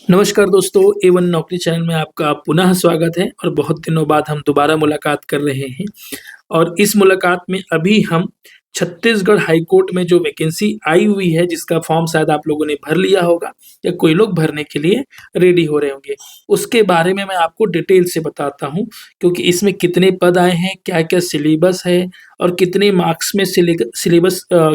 नमस्कार दोस्तों, A1 नौकरी चैनल में आपका पुनः स्वागत है और बहुत दिनों बाद हम दोबारा मुलाकात कर रहे हैं। और इस मुलाकात में अभी हम छत्तीसगढ़ हाई कोर्ट में जो वैकेंसी आई हुई है, जिसका फॉर्म शायद आप लोगों ने भर लिया होगा या कोई लोग भरने के लिए रेडी हो रहे होंगे, उसके बारे में मैं आपको डिटेल से बताता हूँ। क्योंकि इसमें कितने पद आए हैं, क्या-क्या सिलेबस है और कितने मार्क्स में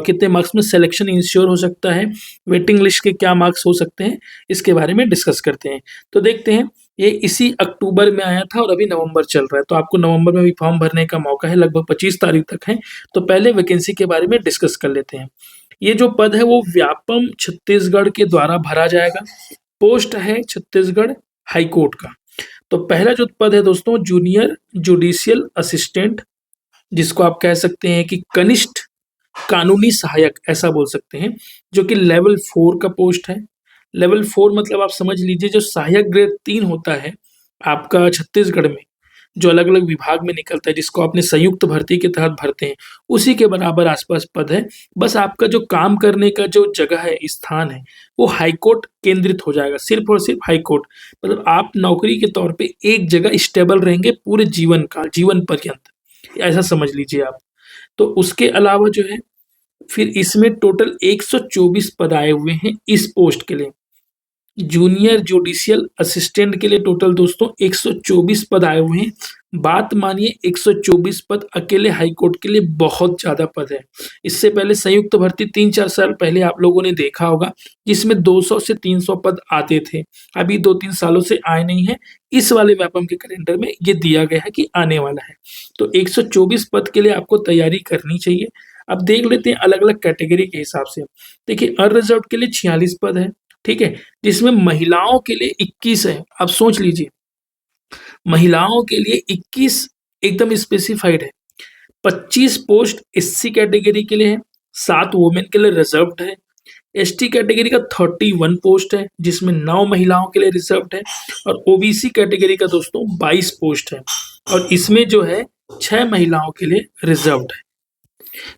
कितने मार्क्स में सिलेक्शन इंश्योर हो सकता है, वेटिंग लिस्ट के क्या मार्क्स हो सकते हैं, इसके बारे में डिस्कस करते हैं। तो देखते हैं, ये इसी अक्टूबर में आया था और अभी नवंबर चल रहा है, तो आपको नवंबर में भी फॉर्म भरने का मौका है, लगभग 25 तारीख तक है। तो पहले वैकेंसी के बारे में डिस्कस कर लेते हैं। ये जो पद है वो व्यापम छत्तीसगढ़ के द्वारा भरा जाएगा। पोस्ट है छत्तीसगढ़ हाई कोर्ट का। तो पहला जो पद है दोस्तों, जूनियर जुडिशियल असिस्टेंट, जिसको आप कह सकते हैं कि कनिष्ठ कानूनी सहायक ऐसा बोल सकते हैं, जो कि लेवल 4 का पोस्ट है। लेवल 4 मतलब आप समझ लीजिए, जो सहायक ग्रेड 3 होता है आपका छत्तीसगढ़ में, जो अलग-अलग विभाग में निकलता है, जिसको आपने संयुक्त भर्ती के तहत भरते हैं, उसी के बराबर आस-पास पद है। बस आपका जो काम करने का जो जगह है, स्थान है, वो हाई कोर्ट केंद्रित हो जाएगा, सिर्फ़ और सिर्फ़ हाई कोर्ट। मतलब आप नौकरी के तौर पे एक जगह स्टेबल रहेंगे पूरे जीवन काल, जीवन पर्यंत, ऐसा समझ लीजिए आप। तो उसके अलावा जो है, फिर इसमें टोटल 124 पद आए हुए हैं इस पोस्ट के लिए। जूनियर जुडिशियल असिस्टेंट के लिए टोटल दोस्तों 124 पद आए हुए हैं। बात मानिए, 124 पद अकेले हाई कोर्ट के लिए बहुत ज़्यादा पद है। इससे पहले संयुक्त भर्ती 3-4 साल पहले आप लोगों ने देखा होगा, जिसमें 200 से 300 पद आते थे। अभी 2-3 सालों से आए नहीं हैं। इस वाले व्यापम के कैलेंडर में ये दिया गया है कि आने वाला है। तो 124 पद के लिए आपको तैयारी करनी चाहिए। अब देख लेते हैं अलग-अलग कैटेगरी के हिसाब से। देखिए, अनरिज़र्व्ड के लिए 46 पद है, ठीक है? जिसमें महिलाओं के लिए 21 है। आप सोच लीजिए, महिलाओं के लिए 21 एकदम स्पेसिफाइड है। 25 पोस्ट एससी कैटेगरी के लिए है, 7 वुमेन के लिए रिजर्व्ड है। एसटी कैटेगरी का 31 पोस्ट है, जिसमें 9 महिलाओं के लिए रिजर्व्ड है। और ओबीसी कैटेगरी का दोस्तों 22 पोस्ट है और इसमें जो है 6 महिलाओं के लिए रिजर्व्ड है।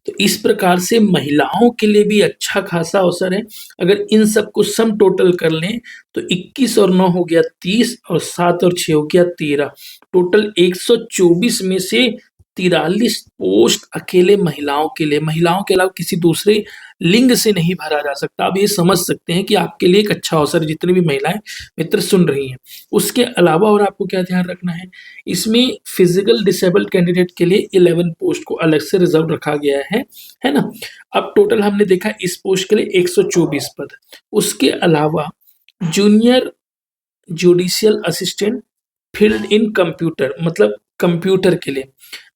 तो इस प्रकार से महिलाओं के लिए भी अच्छा खासा अवसर है। अगर इन सबको सम टोटल कर लें तो 21 और 9 हो गया 30 और 7 और 6 हो गया 13। टोटल 124 में से 43 पोस्ट अकेले महिलाओं के लिए, महिलाओं के अलावा किसी दूसरे लिंग से नहीं भरा जा सकता। आप ये समझ सकते हैं कि आपके लिए एक अच्छा अवसर है, जितनी भी महिलाएं मित्र सुन रही हैं। उसके अलावा और आपको क्या ध्यान रखना है, इसमें फिजिकल डिसेबल्ड कैंडिडेट के लिए 11 पोस्ट को अलग से रिजर्व रखा गया है ना? अब टोटल हमने देखा इस पोस्ट के लिए 124 पद। उसके अलावा जूनियर जुडिशियल असिस्टेंट फील्ड इन कंप्यूटर, मतलब कंप्यूटर के लिए,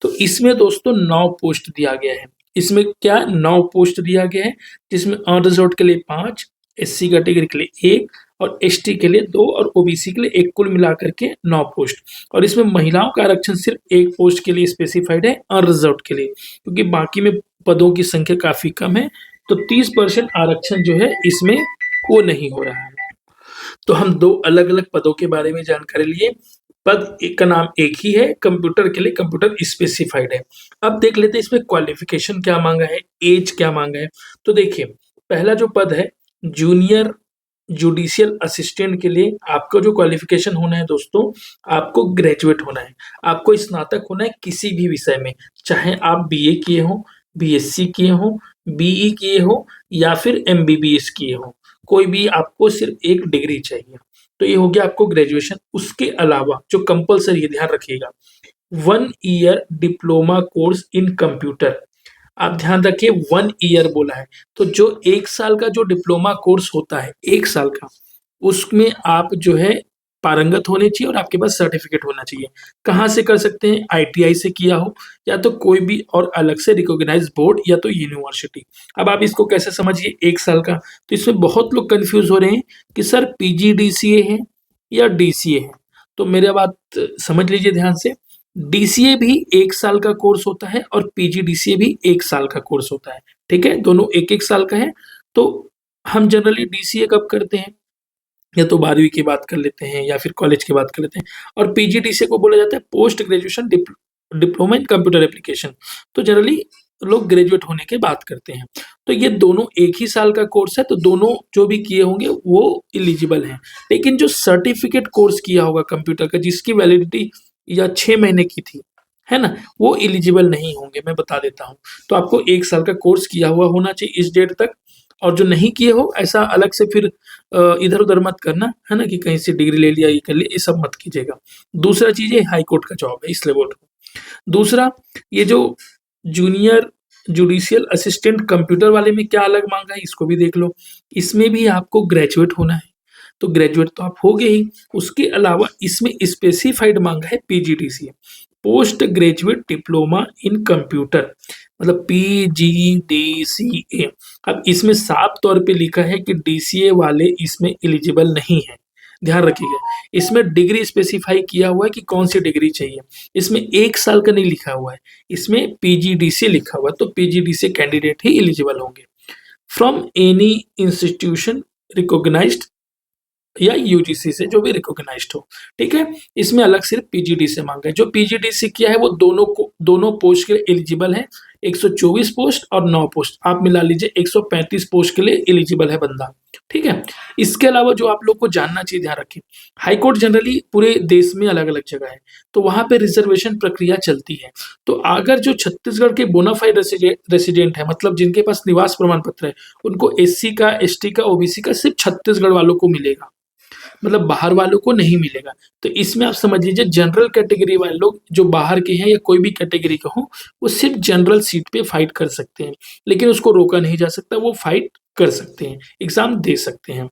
तो इसमें दोस्तों 9 पोस्ट दिया गया है। इसमें क्या 9 पोस्ट दिया गया है, जिसमें अनरिजर्व्ड के लिए 5, एससी कैटेगरी के लिए 1 और एसटी के लिए 2 और ओबीसी के लिए 1, कुल मिलाकर के 9 पोस्ट। और इसमें महिलाओं का आरक्षण सिर्फ 1 पोस्ट के लिए स्पेसिफाइड है, अनरिजर्व्ड के लिए, क्योंकि बाकी में पदों की संख्या काफ़ी कम है। तो 30% आरक्षण जो है इसमें वो नहीं हो रहा है। तो हम 2 अलग-अलग पदों के बारे में जानकारी लिए। पद एक का नाम एक ही है, कंप्यूटर के लिए कंप्यूटर स्पेसिफाइड है। अब देख लेते हैं इसमें क्वालिफिकेशन क्या माँगा है, ऐज क्या माँगा है। तो देखिए, पहला जो पद है जूनियर जुडिशियल असिस्टेंट के लिए आपका जो क्वालिफिकेशन होना है दोस्तों, आपको ग्रेजुएट होना है, आपको स्नातक होना है किसी भी विषय में, चाहे आप बीए किए हों, बीएससी किए हों, बीई किए हो या फिर एमबीबीएस किए हों, कोई भी आपको सिर्फ एक डिग्री चाहिए। तो ये हो गया आपको ग्रेजुएशन। उसके अलावा जो कंपल्सरी है, ध्यान रखिएगा, 1 year diploma course in computer. आप ध्यान रखिए, 1 ईयर बोला है, तो जो 1 साल का जो डिप्लोमा कोर्स होता है, 1 साल का, उसमें आप जो है पारंगत होने चाहिए और आपके पास सर्टिफिकेट होना चाहिए। कहाँ से कर सकते हैं? आईटीआई से किया हो या तो कोई भी और अलग से रिकॉग्नाइज्ड बोर्ड या तो यूनिवर्सिटी। अब आप इसको कैसे समझिए 1 साल का, तो इसमें बहुत लोग कन्फ्यूज़ हो रहे हैं कि सर पीजीडीसीए है या डीसीए है। तो मेरा बात समझ लीजिए ध्यान से, डीसीए भी 1 साल का कोर्स होता है और पीजीडीसीए भी 1 साल का कोर्स होता है, ठीक है? दोनों 1-1 साल का है। तो हम जनरली डीसीए कब करते हैं? या तो 12वीं की बात कर लेते हैं या फिर कॉलेज की बात कर लेते हैं। और पीजीडीसीए को बोला जाता है post graduation diploma in computer application. तो जनरली लोग ग्रेजुएट होने के बात करते हैं। तो ये दोनों एक ही साल का कोर्स है, तो दोनों जो भी किए होंगे वो एलिजिबल हैं। लेकिन जो सर्टिफिकेट कोर्स किया होगा कंप्यूटर का, जिसकी वैलिडिटी या 6 महीने की थी, है ना, वो एलिजिबल नहीं होंगे, मैं बता देता हूँ। तो आपको 1 साल का कोर्स किया हुआ होना चाहिए इस डेट तक, और जो नहीं किए हो ऐसा अलग से फिर इधर-उधर मत करना, है ना, कि कहीं से डिग्री ले लिया, ये कर लिया, ये सब मत कीजिएगा। दूसरा चीज़, ये हाई कोर्ट का जॉब है, इसलिए बोल रहा हूँ। दूसरा, ये जो जूनियर जुडिशियल असिस्टेंट कंप्यूटर वाले में क्या अलग माँगा है, इसको भी देख लो। इसमें भी आपको ग्रेजुएट होना है, तो ग्रेजुएट तो आप होगे ही। उसके अलावा इसमें स्पेसिफाइड माँगा है PGDCA, post graduate diploma in computer, मतलब पीजीडीसीए। अब इसमें साफ तौर पे लिखा है कि डीसीए वाले इसमें एलिजिबल नहीं है, ध्यान रखिएगा। इसमें डिग्री स्पेसिफाई किया हुआ है कि कौन सी डिग्री चाहिए, इसमें 1 साल का नहीं लिखा हुआ है, इसमें पीजीडीसीए लिखा हुआ है, तो पीजीडीसीए कैंडिडेट ही एलिजिबल होंगे। फ्रॉम एनी इंस्टीट्यूशन रिकॉग्नाइज्ड या यूजीसी से, जो भी रिकॉग्नाइज्ड हो, ठीक है। इसमें अलग सिर्फ पीजीडी से मांगा है। जो पीजीडीसी किया है वो दोनों पोस्ट के लिए एलिजिबल है। 124 पोस्ट और 9 पोस्ट आप मिला लीजिए, 135 पोस्ट के लिए एलिजिबल है बंदा, ठीक है। इसके अलावा जो आप लोग को जानना चाहिए, ध्यान रखिए, हाई कोर्ट जनरली पूरे देश में अलग अलग जगह है, तो वहां पे रिजर्वेशन प्रक्रिया चलती है। तो अगर जो छत्तीसगढ़ के बोनाफाइड रेसिडेंट है, मतलब जिनके पास निवास प्रमाण पत्र है, उनको एससी का, एसटी का, ओबीसी का सिर्फ छत्तीसगढ़ वालों को मिलेगा, मतलब बाहर वालों को नहीं मिलेगा। तो इसमें आप समझ लीजिए, जनरल कैटेगरी वाले लोग जो बाहर के हैं या कोई भी कैटेगरी के हों, वो सिर्फ जनरल सीट पे फाइट कर सकते हैं, लेकिन उसको रोका नहीं जा सकता, वो फाइट कर सकते हैं, एग्जाम दे सकते हैं।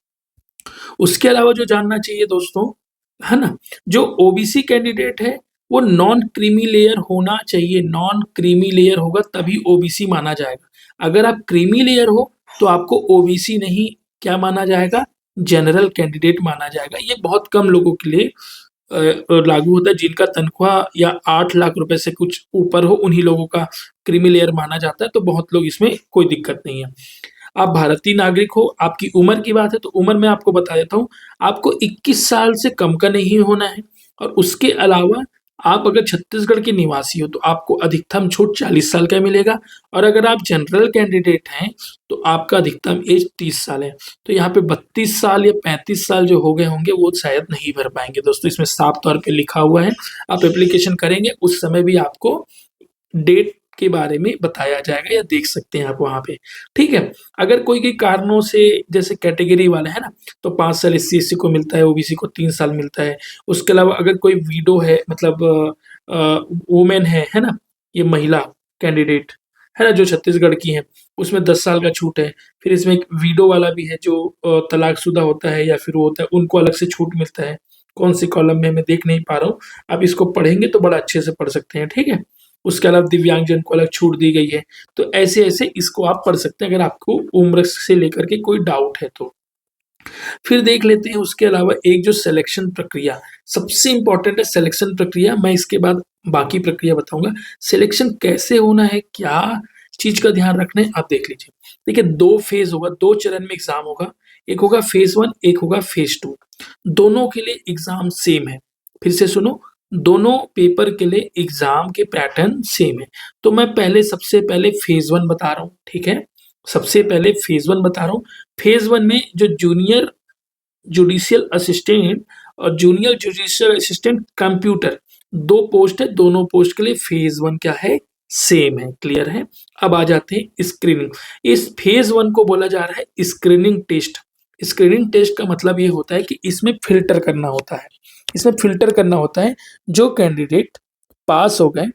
उसके अलावा जो जानना चाहिए दोस्तों, है ना, जो ओबीसी कैंडिडेट है वो नॉन क्रीमी लेयर होना चाहिए। नॉन क्रीमी लेयर होगा तभी ओबीसी माना जाएगा। अगर आप क्रीमी लेयर हो तो आपको ओबीसी नहीं, क्या माना जाएगा, जनरल कैंडिडेट माना जाएगा। ये बहुत कम लोगों के लिए लागू होता है, जिनका तनख्वाह या 8 लाख रुपए से कुछ ऊपर हो, उन्हीं लोगों का क्रीमी लेयर माना जाता है। तो बहुत लोग, इसमें कोई दिक्कत नहीं है। आप भारतीय नागरिक हो, आपकी उम्र की बात है, तो उम्र मैं आपको बता देता हूँ, आपको 21 साल से कम का नहीं होना है। और उसके अलावा आप अगर छत्तीसगढ़ के निवासी हो तो आपको अधिकतम छूट 40 साल का मिलेगा, और अगर आप जनरल कैंडिडेट हैं तो आपका अधिकतम एज 30 साल है। तो यहाँ पे 32 साल या 35 साल जो हो गए होंगे वो शायद नहीं भर पाएंगे दोस्तों, इसमें साफ तौर पे लिखा हुआ है। आप एप्लीकेशन करेंगे उस समय भी आपको डेट के बारे में बताया जाएगा, या देख सकते हैं आप वहाँ पे, ठीक है। अगर कोई के कारणों से, जैसे कैटेगरी वाले है ना, तो 5 साल एससी को मिलता है, ओबीसी को 3 साल मिलता है। उसके अलावा अगर कोई विडो है, मतलब वुमेन है ना, ये महिला कैंडिडेट है ना, जो छत्तीसगढ़ की है, उसमें 10 साल का छूट है। फिर इसमें एक विडो वाला भी है, जो तलाकशुदा होता है या फिर वो होता है, उनको अलग से छूट मिलता है। कौन सी कॉलम में मैं देख नहीं पा रहा हूँ, आप इसको पढ़ेंगे तो बड़ा अच्छे से पढ़ सकते हैं, ठीक है। उसके अलावा दिव्यांगजन को अलग छूट दी गई है। तो ऐसे-ऐसे इसको आप पढ़ सकते हैं, अगर आपको उम्र से लेकर के कोई डाउट है तो। फिर देख लेते हैं उसके अलावा एक जो सिलेक्शन प्रक्रिया, सबसे इम्पोर्टेंट है सिलेक्शन प्रक्रिया। मैं इसके बाद बाकी प्रक्रिया बताऊँगा। सिलेक्शन कैसे होना है, क्या चीज़ का ध्यान रखना है, आप देख लीजिए। देखिए 2 फेज़ होगा, 2 चरण में एग्ज़ाम होगा। एक होगा फेज़ 1, एक होगा फेज़ 2। दोनों के लिए एग्ज़ाम सेम है। फिर से सुनो, दोनों पेपर के लिए एग्ज़ाम के पैटर्न सेम है। तो मैं सबसे पहले फेज़ 1 बता रहा हूँ, ठीक है? सबसे पहले फेज़ 1 बता रहा हूँ। फेज़ 1 में जो जूनियर जुडिशियल असिस्टेंट और junior judicial assistant computer 2 post है, दोनों पोस्ट के लिए फेज़ 1 क्या है, सेम है, क्लियर है? अब आ जाते हैं स्क्रीनिंग। इस फेज़ 1 को बोला जा रहा है स्क्रीनिंग टेस्ट। स्क्रीनिंग टेस्ट का मतलब ये होता है कि इसमें फ़िल्टर करना होता है। इसमें फ़िल्टर करना होता है, जो कैंडिडेट पास हो गए,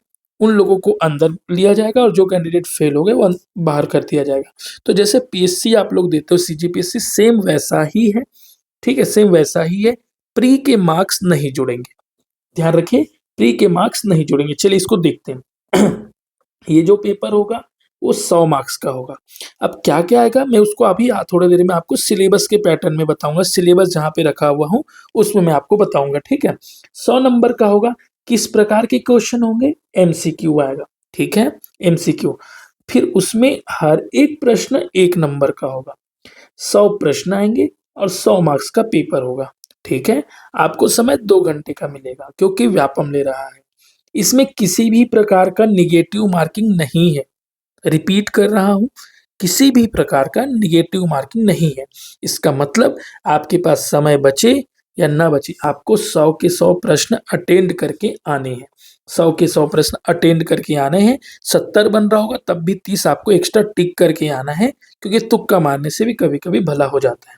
उन लोगों को अंदर लिया जाएगा, और जो कैंडिडेट फेल हो गए वो बाहर कर दिया जाएगा। तो जैसे पीएससी आप लोग देते हो, सीजीपीएससी, सेम वैसा ही है, ठीक है, सेम वैसा ही है। प्री के मार्क्स नहीं जुड़ेंगे, ध्यान रखिए, प्री के मार्क्स नहीं जुड़ेंगे। चलिए इसको देखते हैं। ये जो पेपर होगा वो 100 मार्क्स का होगा। अब क्या-क्या आएगा मैं उसको अभी थोड़ी देर में आपको सिलेबस के पैटर्न में बताऊँगा। सिलेबस जहाँ पे रखा हुआ हूँ उसमें मैं आपको बताऊँगा, ठीक है। 100 नंबर का होगा। किस प्रकार के क्वेश्चन होंगे, एमसीक्यू आएगा, ठीक है, एमसीक्यू। फिर उसमें हर एक प्रश्न 1 नंबर का होगा। 100 प्रश्न आएंगे और 100 मार्क्स का पेपर होगा, ठीक है। आपको समय 2 घंटे का मिलेगा, क्योंकि व्यापम ले रहा है। इसमें किसी भी प्रकार का नेगेटिव मार्किंग नहीं है, रिपीट कर रहा हूं, किसी भी प्रकार का निगेटिव मार्किंग नहीं है। इसका मतलब आपके पास समय बचे या ना बचे, आपको 100 के 100 प्रश्न अटेंड करके आने हैं। 100 के 100 प्रश्न अटेंड करके आने हैं। 70 बन रहा होगा तब भी 30 आपको एक्स्ट्रा टिक करके आना है, क्योंकि तुक्का मारने से भी कभी कभी भला हो जाता है।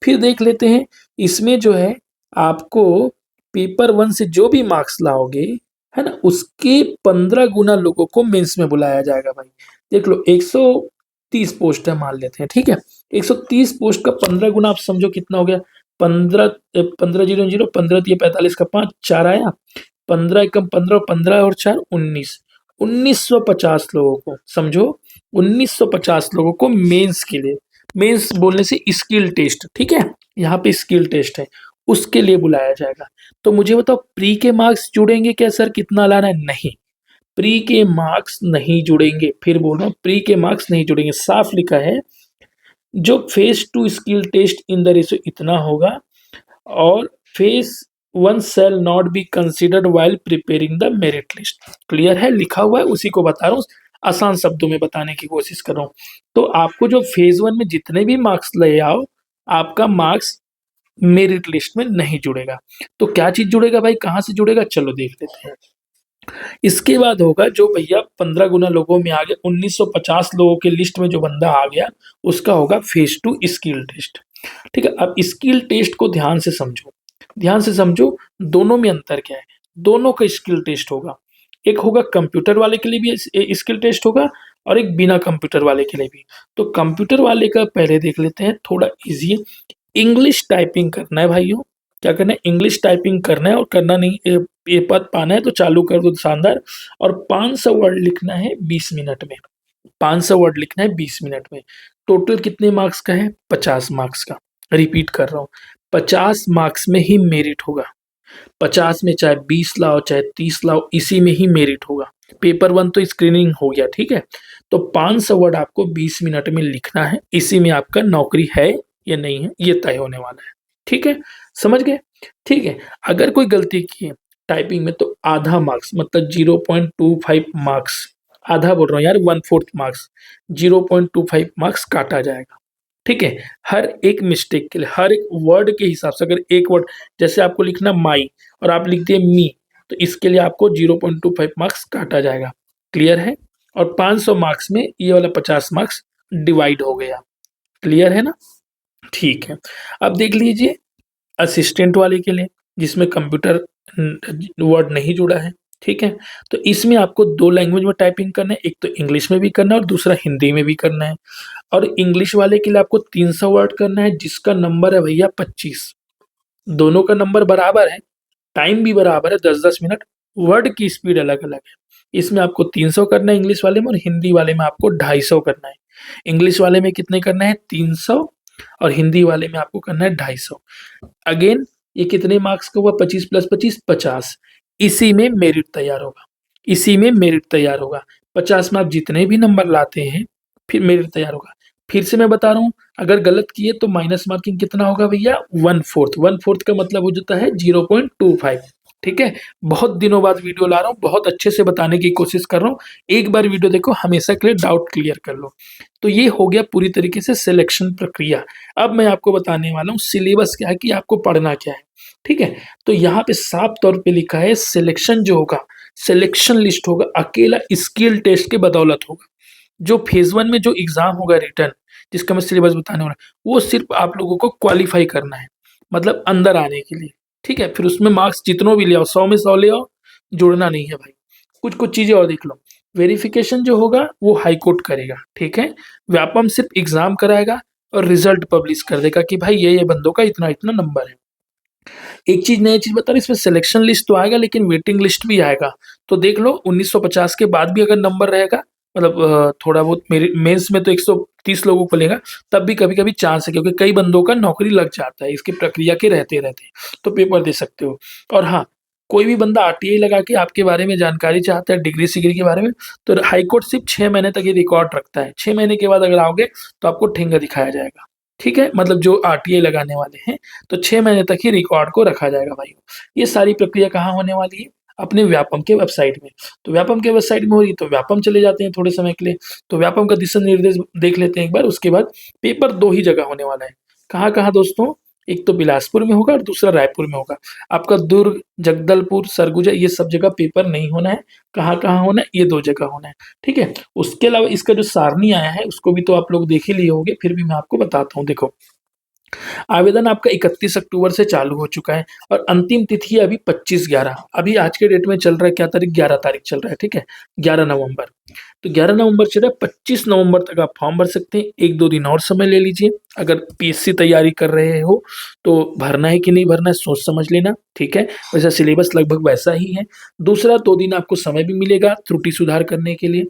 फिर देख लेते हैं, इसमें जो है आपको पेपर 1 से जो भी मार्क्स लाओगे, है ना, उसके 15 गुना लोगों को मेंस में बुलाया जाएगा भाई। देख लो, 130 पोस्ट है मान लेते हैं, ठीक है। 130 पोस्ट का 15 गुना, आप समझो कितना हो गया। 15 15 जीरो जीरो 15 दिए 45 का 5 4 आया, 15 एकम 15, 15 और 4 19, 1950 लोगों को, समझो 1950 लोगों को मेंस के लिए, मेंस बोलने से स्किल टेस्ट, ठीक है, यहाँ पे स्किल टेस्ट है, उसके लिए बुलाया जाएगा। तो मुझे बताओ, प्री के मार्क्स जुड़ेंगे क्या सर, कितना लाना है? नहीं, प्री के मार्क्स नहीं जुड़ेंगे। फिर बोल रहा हूँ, प्री के मार्क्स नहीं जुड़ेंगे। साफ लिखा है, जो phase 2 skill test in the ratio इतना होगा, और phase 1 shall not be considered while preparing the merit list. Clear है, लिखा हुआ है, उसी को बता रहा हूँ, आसान शब्दों में बताने की कोशिश कर रहा हूँ। तो आपको जो फेज 1 में जितने भी मार्क्स ले आओ, आपका मार्क्स मेरिट लिस्ट में नहीं जुड़ेगा। तो क्या चीज जुड़ेगा भाई, कहाँ से जुड़ेगा, चलो देख लेते हैं। इसके बाद होगा, जो भैया 15 गुना लोगों में आ गया, 1950 लोगों के लिस्ट में जो बंदा आ गया, उसका होगा फेज 2 स्किल टेस्ट। ठीक है, अब स्किल टेस्ट को ध्यान से समझो, ध्यान से समझो, दोनों में अंतर क्या है। दोनों का स्किल टेस्ट होगा, एक होगा कंप्यूटर वाले के लिए भी स्किल टेस्ट होगा, और एक बिना कंप्यूटर वाले के लिए भी। तो कंप्यूटर वाले का पहले देख लेते हैं, थोड़ा इजी है। इंग्लिश टाइपिंग करना है भाइयों, क्या करना है, इंग्लिश टाइपिंग करना है, और करना नहीं, ये पद पाना है तो चालू कर दो, शानदार। और 500 वर्ड लिखना है 20 मिनट में, 500 वर्ड लिखना है 20 मिनट में। टोटल कितने मार्क्स का है, 50 मार्क्स का। रिपीट कर रहा हूँ, 50 मार्क्स में ही मेरिट होगा। 50 में चाहे 20 लाओ चाहे 30 लाओ, इसी में ही मेरिट होगा। पेपर 1 तो स्क्रीनिंग हो गया, ठीक है। तो 500 वर्ड आपको 20 मिनट में लिखना है, इसी में आपका नौकरी है या नहीं है, ये तय होने वाला है। ठीक है, समझ गए। ठीक है, अगर कोई गलती की है टाइपिंग में, तो आधा मार्क्स, मतलब 0.25 मार्क्स, आधा बोल रहा हूँ यार, 1/4 मार्क्स, 0.25 मार्क्स काटा जाएगा। ठीक है, हर एक मिस्टेक के लिए, हर एक वर्ड के हिसाब से। अगर एक वर्ड, जैसे आपको लिखना माई और आप लिख दिए मी, तो इसके लिए आपको 0.25 मार्क्स काटा जाएगा। क्लियर है, और 500 मार्क्स में ये वाला 50 मार्क्स डिवाइड हो गया। क्लियर है ना, ठीक है। अब देख लीजिए असिस्टेंट वाले के लिए, जिसमें कंप्यूटर वर्ड नहीं जुड़ा है, ठीक है। तो इसमें आपको 2 लैंग्वेज में टाइपिंग करना है, एक तो इंग्लिश में भी करना है और दूसरा हिंदी में भी करना है। और इंग्लिश वाले के लिए आपको 300 वर्ड करना है, जिसका नंबर है भैया 25। दोनों का नंबर बराबर है, टाइम भी बराबर है, 10-10 मिनट, वर्ड की स्पीड अलग अलग है। इसमें आपको 300 करना है इंग्लिश वाले में, और हिंदी वाले में आपको 250 करना है। इंग्लिश वाले में कितने करना है, 300, और हिंदी वाले में आपको करना है 250। अगेन ये कितने मार्क्स का हुआ, 25 + 25 50। इसी में मेरिट तैयार होगा, इसी में मेरिट तैयार होगा। 50 में आप जितने भी नंबर लाते हैं, फिर मेरिट तैयार होगा। फिर से मैं बता रहा हूँ, अगर गलत किए तो माइनस मार्किंग कितना होगा भैया, 1/4। 1/4 का मतलब हो जाता है 0.25। ठीक है, बहुत दिनों बाद वीडियो ला रहा हूँ, बहुत अच्छे से बताने की कोशिश कर रहा हूँ। एक बार वीडियो देखो, हमेशा के लिए डाउट क्लियर कर लो। तो ये हो गया पूरी तरीके से सिलेक्शन प्रक्रिया। अब मैं आपको बताने वाला हूँ सिलेबस क्या है, कि आपको पढ़ना क्या है। ठीक है, तो यहाँ पे साफ तौर पे लिखा है, सिलेक्शन जो होगा, सिलेक्शन लिस्ट होगा, अकेला स्किल टेस्ट के बदौलत होगा। जो फेज 1 में जो एग्जाम होगा रिटर्न, जिसका मैं सिलेबस बताने वाला, वो सिर्फ आप लोगों को क्वालिफाई करना है, मतलब अंदर आने के लिए। ठीक है, फिर उसमें मार्क्स जितनों भी ले आओ, 100 में 100 ले आओ, जोड़ना नहीं है भाई। कुछ कुछ चीजें और देख लो, वेरिफिकेशन जो होगा वो हाई कोर्ट करेगा। ठीक है, व्यापम सिर्फ एग्जाम कराएगा और रिजल्ट पब्लिश कर देगा कि भाई ये बंदों का इतना इतना नंबर है। एक चीज, नई चीज बता रही, इसमें सिलेक्शन लिस्ट तो आएगा, लेकिन वेटिंग लिस्ट भी आएगा। तो देख लो, 1950 के बाद भी अगर नंबर रहेगा, मतलब थोड़ा बहुत, मेरे मेंस में तो 130 लोगों को लेगा, तब भी कभी कभी चांस है, क्योंकि कई बंदों का नौकरी लग जाता है इसकी प्रक्रिया के रहते रहते, तो पेपर दे सकते हो। और हाँ, कोई भी बंदा आरटीआई लगा के आपके बारे में जानकारी चाहता है, डिग्री सिग्री के बारे में, तो हाईकोर्ट सिर्फ 6 महीने तक ये रिकॉर्ड रखता है। 6 महीने के बाद अगर आओगे तो आपको ठेंगा दिखाया जाएगा। ठीक है, मतलब जो आरटीआई लगाने वाले हैं, तो 6 महीने तक ही रिकॉर्ड को रखा जाएगा भाई। ये सारी प्रक्रिया कहाँ होने वाली है, अपने व्यापम के वेबसाइट में। तो व्यापम के वेबसाइट में हो रही है तो व्यापम चले जाते हैं थोड़े समय के लिए, तो व्यापम का दिशा निर्देश देख लेते हैं एक बार। उसके बाद पेपर 2 ही जगह होने वाला है। कहाँ-कहाँ दोस्तों? एक तो बिलासपुर में होगा और दूसरा रायपुर में होगा। आपका दुर्ग, जगदलपुर, सरगुजा ये सब जगह पेपर नहीं होना है। कहाँ-कहाँ होना है? ये 2 जगह होना है, ठीक है? उसके अलावा इसका जो सारणी आया है उसको भी तो आप लोग देख ही लिए होंगे, फिर भी मैं आपको बताता हूँ। देखो, आवेदन आपका 31 अक्टूबर से चालू हो चुका है और अंतिम तिथि है अभी 25/11। अभी आज के डेट में चल रहा है क्या तारीख? 11 तारीख चल रहा है, ठीक है? 11 नवंबर। तो 11 नवंबर चल रहा है, 25 नवंबर तक आप फॉर्म भर सकते हैं। 1-2 दिन और समय ले लीजिए। अगर पीएससी तैयारी कर रहे हो तो भरना है कि नहीं भरना है सोच समझ लेना, ठीक है? वैसे सिलेबस लगभग वैसा ही है। दूसरा, 2 दिन आपको समय भी मिलेगा त्रुटि सुधार करने के लिए।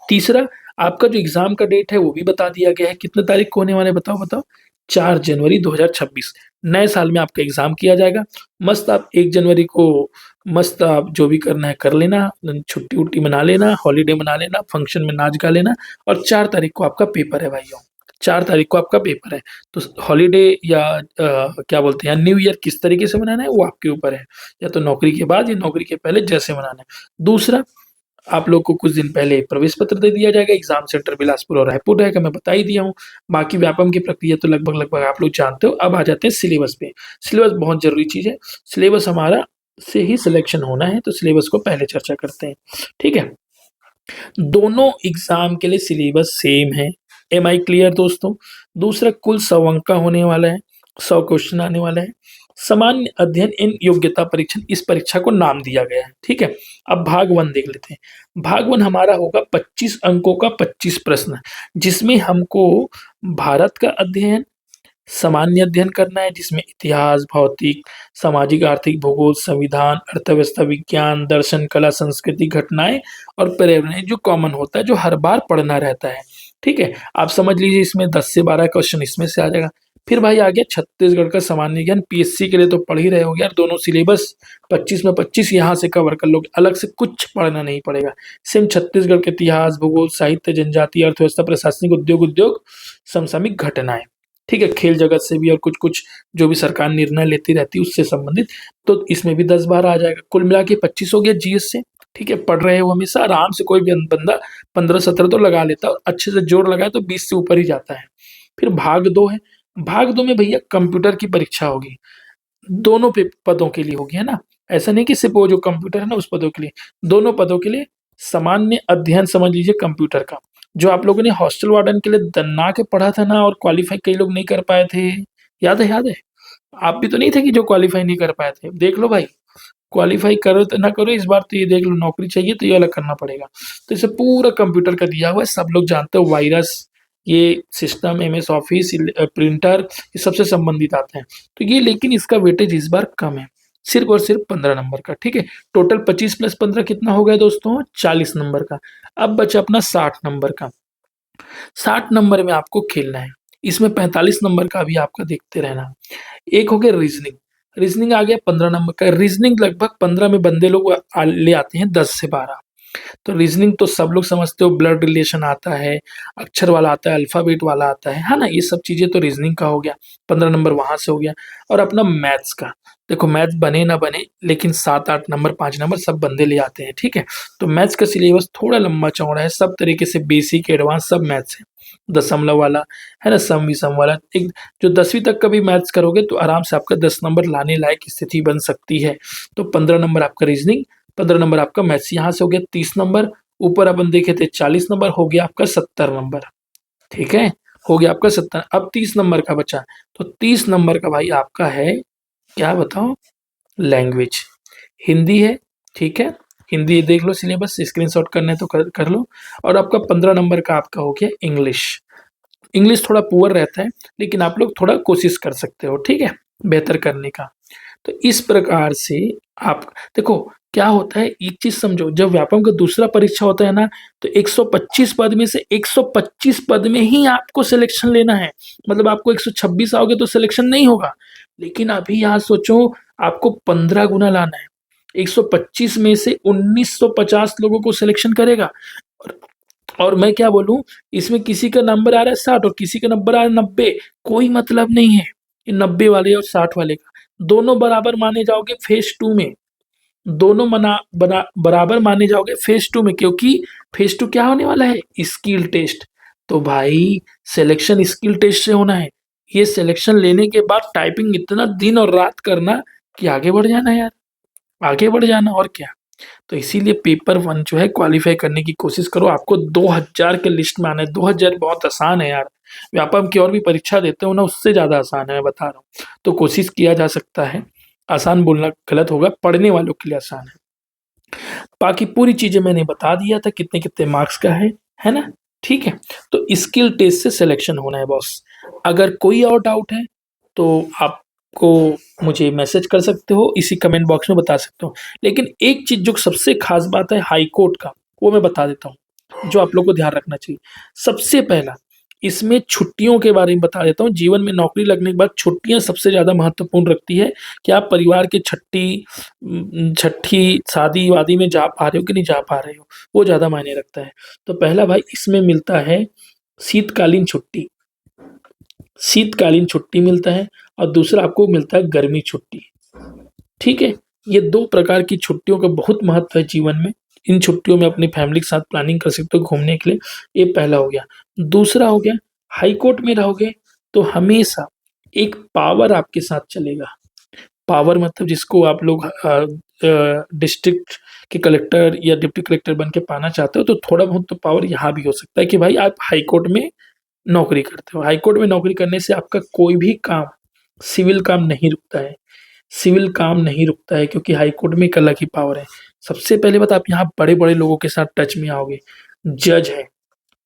तीसरा, आपका जो एग्जाम का डेट है वो भी बता दिया गया है। कितने तारीख को होने वाला है बताओ बताओ? 4 जनवरी 2026। नए साल में आपका एग्जाम किया जाएगा। मस्त आप 1 जनवरी को मस्त आप जो भी करना है कर लेना, छुट्टी-वुट्टी मना लेना, हॉलिडे मना लेना, फंक्शन में नाच गा लेना और 4 तारीख को आपका पेपर है भाइयों। 4 तारीख को आपका पेपर है। तो हॉलिडे या क्या बोलते हैं, न्यू ईयर किस तरीके से मनाना है वो आपके ऊपर है। या तो नौकरी के बाद या नौकरी के पहले जैसे मनाना है। दूसरा, आप लोग को कुछ दिन पहले प्रवेश पत्र दे दिया जाएगा। एग्जाम सेंटर बिलासपुर और रायपुर रहेगा, मैं बता ही दिया हूँ। बाकी व्यापम की प्रक्रिया तो लगभग आप लोग जानते हो। अब आ जाते हैं सिलेबस पे। सिलेबस बहुत जरूरी चीज है। सिलेबस हमारा से ही सिलेक्शन होना है, तो सिलेबस को पहले चर्चा करते हैं, ठीक है? दोनों एग्जाम के लिए सिलेबस सेम है। एम आई क्लियर दोस्तों? दूसरा, कुल 100 अंक का होने वाला है। 100 क्वेश्चन आने वाला है। सामान्य अध्ययन इन योग्यता परीक्षण, इस परीक्षा को नाम दिया गया है, ठीक है? अब भाग 1 देख लेते हैं। भाग 1 हमारा होगा 25 अंकों का 25 प्रश्न, जिसमें हमको भारत का अध्ययन, सामान्य अध्ययन करना है, जिसमें इतिहास, भौतिक, सामाजिक, आर्थिक, भूगोल, संविधान, अर्थव्यवस्था, विज्ञान, दर्शन, कला, संस्कृति, घटनाएं और पर्यावरण जो कॉमन होता है, जो हर बार पढ़ना रहता है, ठीक है? आप समझ लीजिए इसमें 10 से 12 क्वेश्चन इसमें से आ जाएगा। फिर भाई आ गया छत्तीसगढ़ का सामान्य ज्ञान। पीएससी के लिए तो पढ़ ही रहे हो यार, दोनों सिलेबस 25 में 25 यहाँ से कवर कर लोगे, अलग से कुछ पढ़ना नहीं पड़ेगा। सेम छत्तीसगढ़ के इतिहास, भूगोल, साहित्य, जनजातीय, अर्थव्यवस्था, प्रशासनिक, उद्योग, समसामयिक घटनाएं, ठीक है? खेल जगत से भी और कुछ-कुछ जो भी सरकार निर्णय लेती रहती है उससे संबंधित, तो इसमें भी 10-12 आ जाएगा। कुल मिला के 25 हो गया जीएस से, ठीक है? पढ़ रहे हो हमेशा आराम से, कोई भी बंदा 15-17 तो लगा लेता है और अच्छे से जोर लगाए तो 20 से ऊपर ही जाता है। फिर भाग 2 है। भाग 2 में भैया कंप्यूटर की परीक्षा होगी। दोनों पे पदों के लिए होगी, है ना? ऐसा नहीं कि सिर्फ वो जो कंप्यूटर है ना उस पदों के लिए, दोनों पदों के लिए सामान्य अध्ययन समझ लीजिए कंप्यूटर का। जो आप लोगों ने हॉस्टल वार्डन के लिए दन्ना के पढ़ा था ना और क्वालीफाई कई लोग नहीं कर पाए थे, याद है याद है? आप भी तो नहीं थे कि जो क्वालीफाई नहीं कर पाए थे? देख लो भाई, क्वालीफाई करो तो ना करो, इस बार तो ये देख लो नौकरी चाहिए तो ये अलग करना पड़ेगा। तो इसे पूरा कंप्यूटर का दिया हुआ है, सब लोग जानते हो वायरस, ये सिस्टम, एमएस ऑफिस, प्रिंटर, ये सबसे संबंधित आते हैं। तो ये लेकिन इसका वेटेज इस बार कम है, सिर्फ और सिर्फ 15 नंबर का, ठीक है? टोटल 25 प्लस 15 कितना हो गया दोस्तों? 40 नंबर का। अब बचा अपना 60 नंबर का। 60 नंबर में आपको खेलना है। इसमें 45 नंबर का भी आपका देखते रहना। एक हो गया रीजनिंग। रीजनिंग आ गया 15 नंबर का। रीजनिंग लगभग 15 में बंदे लोग ले आते हैं 10 से 12। तो रीजनिंग तो सब लोग समझते हो, ब्लड रिलेशन आता है, अक्षर वाला आता है, अल्फाबेट वाला आता है ना? ये सब चीजें तो रीजनिंग का हो गया, 15 नंबर वहां से हो गया। और अपना मैथ्स का, देखो मैथ्स बने ना बने लेकिन 7-8 नंबर 5 नंबर सब बंदे ले आते हैं, ठीक है? तो मैथ्स का सिलेबस थोड़ा लंबा चौड़ा है, सब तरीके से बेसिक एडवांस सब मैथ्स है। दशमलव वाला है ना, सम विषम वाला, एक जो 10वीं तक का भी मैथ्स करोगे तो आराम से आपका 10 नंबर लाने लायक स्थिति बन सकती है। तो 15 नंबर आपका रीजनिंग, 15 नंबर आपका मैथ्स, यहाँ से हो गया 30 नंबर। ऊपर अपन देखे थे 40 नंबर, हो गया आपका 70 नंबर, ठीक है? हो गया आपका 70। अब 30 नंबर का बचा, तो 30 नंबर का भाई आपका है, क्या बताओ? लैंग्वेज, हिंदी है, ठीक है? हिंदी देख लो सिलेबस, स्क्रीनशॉट करना है तो कर लो। और आपका 15 नंबर का आपका हो गया इंग्लिश। इंग्लिश थोड़ा पुअर रहता है लेकिन आप लोग थोड़ा कोशिश कर सकते हो, ठीक है? बेहतर करने का। तो इस प्रकार से आप देखो क्या होता है, एक चीज समझो, जब व्यापम का दूसरा परीक्षा होता है ना तो 125 पद में से 125 पद में ही आपको सिलेक्शन लेना है। मतलब आपको 126 आओगे तो सिलेक्शन नहीं होगा, लेकिन अभी यहाँ सोचो आपको 15 गुना लाना है। 125 में से 1950 लोगों को सिलेक्शन करेगा। और, और मैं क्या बोलूं, इसमें किसी का नंबर आ रहा है 60 और किसी का नंबर आ रहा है 90, कोई मतलब नहीं है ये 90 वाले और 60 वाले का, दोनों बराबर माने जाओगे फेज 2 में। दोनों बराबर माने जाओगे फेज 2 में, क्योंकि फेज 2 क्या होने वाला है, स्किल टेस्ट। तो भाई सिलेक्शन स्किल टेस्ट से होना है। ये सिलेक्शन लेने के बाद टाइपिंग इतना दिन और रात करना कि आगे बढ़ जाना यार, आगे बढ़ जाना और क्या। तो इसीलिए पेपर वन जो है क्वालिफाई करने की कोशिश करो। आपको 2000 के लिस्ट में आना है। 2000 बहुत आसान है यार, व्यापम की और भी परीक्षा देते हो ना, उससे ज़्यादा आसान है, मैं बता रहा हूँ। तो कोशिश किया जा सकता है। आसान बोलना गलत होगा, पढ़ने वालों के लिए आसान है। बाकी पूरी चीज़ें मैंने बता दिया था, कितने कितने मार्क्स का है ना। ठीक है, तो स्किल टेस्ट से सिलेक्शन होना है बॉस। अगर कोई और डाउट है तो आपको मुझे मैसेज कर सकते हो, इसी कमेंट बॉक्स में बता सकते हो। लेकिन एक चीज़ जो सबसे खास बात है हाई कोर्ट का, वो मैं बता देता हूँ, जो आप लोग को ध्यान रखना चाहिए। सबसे पहला, इसमें छुट्टियों के बारे में बता देता हूँ। जीवन में नौकरी लगने के बाद छुट्टियां सबसे ज़्यादा महत्वपूर्ण रखती है कि आप परिवार के छठी शादी वादी में जा पा रहे हो कि नहीं जा पा रहे हो, वो ज़्यादा मायने रखता है। तो पहला भाई इसमें मिलता है शीतकालीन छुट्टी, शीतकालीन छुट्टी मिलता है। और दूसरा आपको मिलता है गर्मी छुट्टी। ठीक है, ये 2 प्रकार की छुट्टियों का बहुत महत्व है जीवन में। इन छुट्टियों में अपनी फैमिली के साथ प्लानिंग कर सकते हो घूमने के लिए, ये पहला हो गया। दूसरा हो गया, हाई कोर्ट में रहोगे तो हमेशा एक पावर आपके साथ चलेगा। पावर मतलब जिसको आप लोग डिस्ट्रिक्ट के कलेक्टर या डिप्टी कलेक्टर बन के पाना चाहते हो, तो थोड़ा बहुत तो पावर यहाँ भी हो सकता है कि भाई आप हाई कोर्ट में नौकरी करते हो। हाई कोर्ट में नौकरी करने से आपका कोई भी काम, सिविल काम नहीं रुकता है। सिविल काम नहीं रुकता है, क्योंकि हाई कोर्ट में एक अलग ही पावर है। सबसे पहले बात, आप यहाँ बड़े-बड़े लोगों के साथ टच में आओगे। जज है,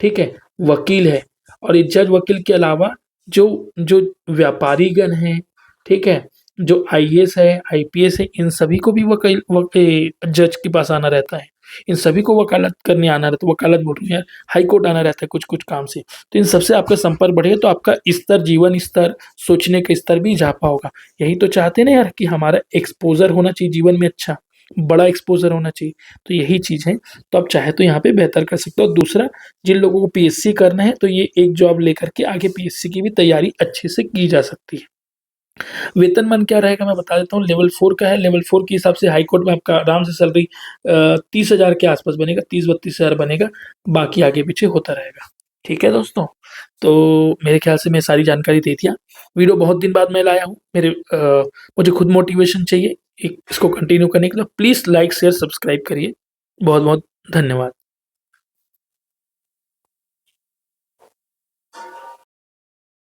ठीक है, वकील है, और ये जज वकील के अलावा जो जो व्यापारीगण हैं, ठीक है, जो आईएएस है, आईपीएस है, इन सभी को भी जज के पास आना रहता है। इन सभी को वकालत करने आना रहता है, वकालत बोल रहा हूँ यार, हाई कोर्ट आना रहता है कुछ-कुछ काम से। तो इन सबसे आपका संपर्क बढ़ेगा तो आपका स्तर, जीवन स्तर, सोचने का स्तर भी इज़ाफ़ा होगा। यही तो चाहते हैं ना यार कि हमारा एक्सपोज़र होना चाहिए जीवन में अच्छा, बड़ा एक्सपोज़र होना चाहिए। तो यही चीज़ है, तो आप चाहे तो यहाँ पे बेहतर कर सकते हो। दूसरा, जिन लोगों को पीएससी करना है तो ये एक जॉब लेकर के आगे पीएससी की भी तैयारी अच्छे से की जा सकती है। वेतनमान क्या रहेगा मैं बता देता हूँ। लेवल 4 का है। लेवल 4 के हिसाब से हाई कोर्ट में आपका आराम से सैलरी 30,000 के आसपास बनेगा, 30-32,000 बनेगा। बाकी आगे पीछे होता रहेगा। ठीक है दोस्तों, तो मेरे ख्याल से मैं सारी जानकारी दे दिया। वीडियो बहुत दिन बाद मैं लाया हूँ। मुझे खुद मोटिवेशन चाहिए इसको कंटिन्यू करने के लिए। प्लीज़ लाइक शेयर सब्सक्राइब करिए। बहुत बहुत धन्यवाद।